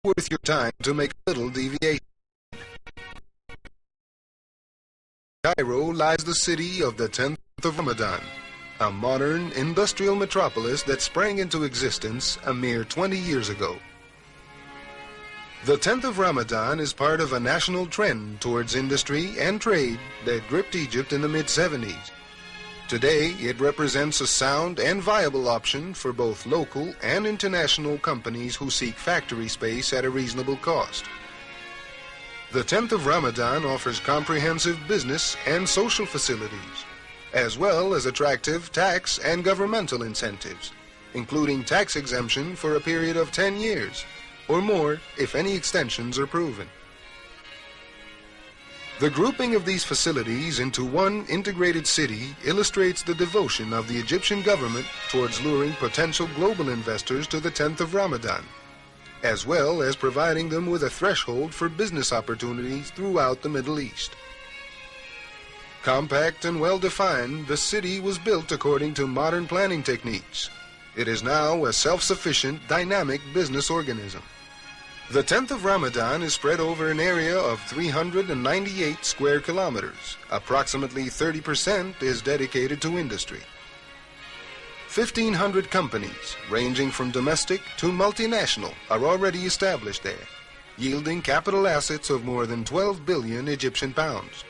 worth your time to make a little deviation. In Cairo lies the city of the 10th of Ramadan, a modern industrial metropolis that sprang into existence a mere 20 years ago. The 10th of Ramadan is part of a national trend towards industry and trade that gripped Egypt in the mid-70s. Today, it represents a sound and viable option for both local and international companies who seek factory space at a reasonable cost. The 10th of Ramadan offers comprehensive business and social facilities, as well as attractive tax and governmental incentives, including tax exemption for a period of 10 years, or more if any extensions are proven. The grouping of these facilities into one integrated city illustrates the devotion of the Egyptian government towards luring potential global investors to the 10th of Ramadan, as well as providing them with a threshold for business opportunities throughout the Middle East. Compact and well-defined, the city was built according to modern planning techniques. It is now a self-sufficient, dynamic business organism. The 10th of Ramadan is spread over an area of 398 square kilometers. Approximately 30% is dedicated to industry. 1,500 companies, ranging from domestic to multinational, are already established there, yielding capital assets of more than 12 billion Egyptian pounds.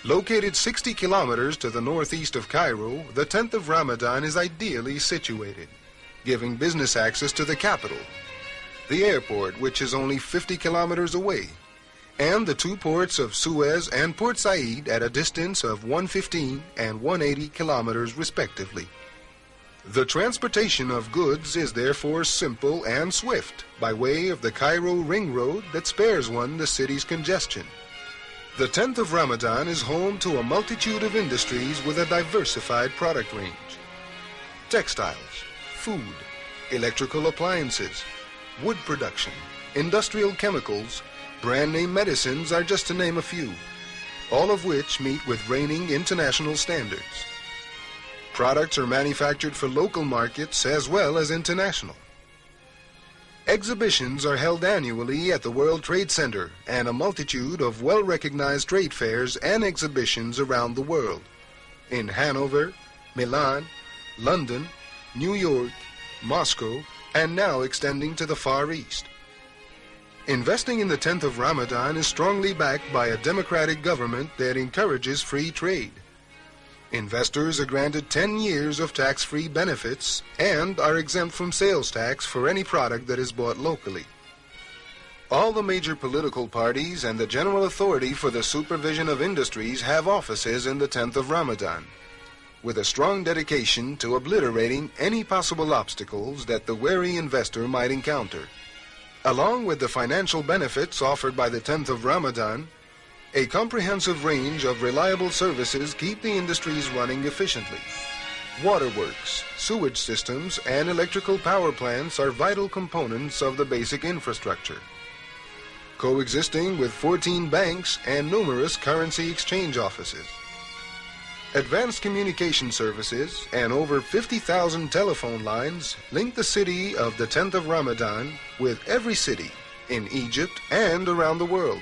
Located 60 kilometers to the northeast of Cairo, the 10th of Ramadan is ideally situated, giving business access to the capital, the airport, which is only 50 kilometers away, and the two ports of Suez and Port Said at a distance of 115 and 180 kilometers respectively. The transportation of goods is therefore simple and swift by way of the Cairo Ring Road that spares one the city's congestion. The 10th of Ramadan is home to a multitude of industries with a diversified product range. Textiles, food, electrical appliances, wood production, industrial chemicals, brand name medicines are just to name a few, all of which meet with reigning international standards. Products are manufactured for local markets as well as international. Exhibitions are held annually at the World Trade Center and a multitude of well-recognized trade fairs and exhibitions around the world, in Hanover, Milan, London, New York, Moscow, and now extending to the Far East. Investing in the 10th of Ramadan is strongly backed by a democratic government that encourages free trade. Investors are granted 10 years of tax-free benefits and are exempt from sales tax for any product that is bought locally. All the major political parties and the general authority for the supervision of industries have offices in the 10th of Ramadan, with a strong dedication to obliterating any possible obstacles that the wary investor might encounter. Along with the financial benefits offered by the 10th of Ramadan, a comprehensive range of reliable services keep the industries running efficiently. Waterworks, sewage systems, and electrical power plants are vital components of the basic infrastructure, coexisting with 14 banks and numerous currency exchange offices. Advanced communication services and over 50,000 telephone lines link the city of the 10th of Ramadan with every city in Egypt and around the world.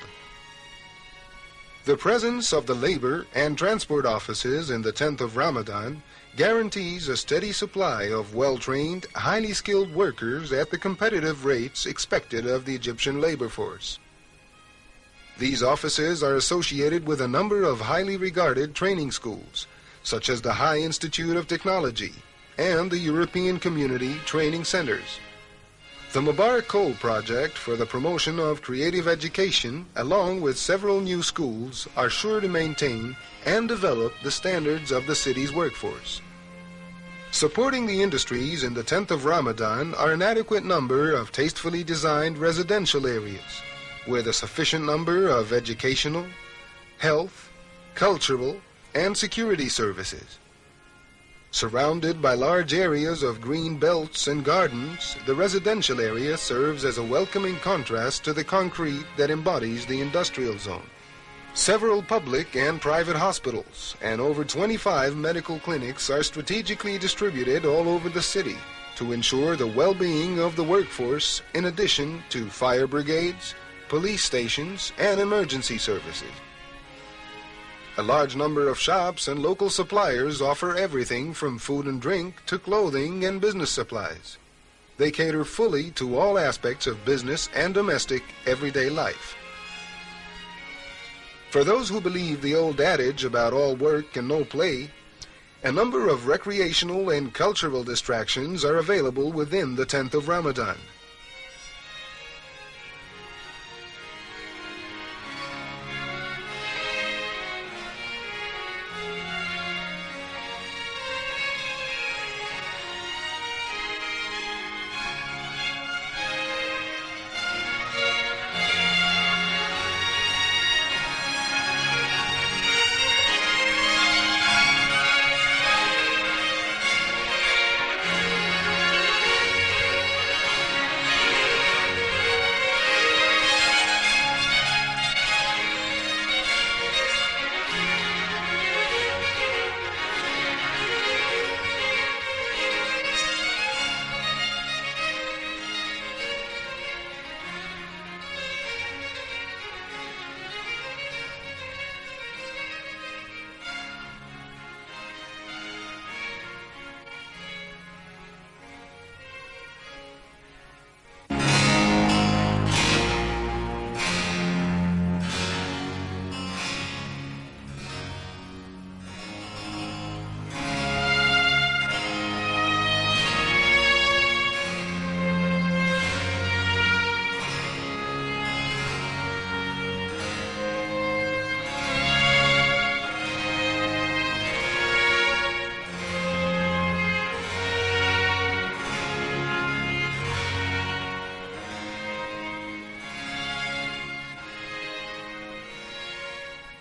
The presence of the labor and transport offices in the 10th of Ramadan guarantees a steady supply of well-trained, highly skilled workers at the competitive rates expected of the Egyptian labor force. These offices are associated with a number of highly regarded training schools, such as the High Institute of Technology and the European Community Training Centers. The Mubarak Cole project for the promotion of creative education, along with several new schools, are sure to maintain and develop the standards of the city's workforce. Supporting the industries in the 10th of Ramadan are an adequate number of tastefully designed residential areas, with a sufficient number of educational, health, cultural, and security services. Surrounded by large areas of green belts and gardens, the residential area serves as a welcoming contrast to the concrete that embodies the industrial zone. Several public and private hospitals and over 25 medical clinics are strategically distributed all over the city to to ensure the well-being of the workforce in addition to fire brigades, police stations, and emergency services. A large number of shops and local suppliers offer everything from food and drink to clothing and business supplies. They cater fully to all aspects of business and domestic everyday life. For those who believe the old adage about all work and no play, a number of recreational and cultural distractions are available within the 10th of Ramadan.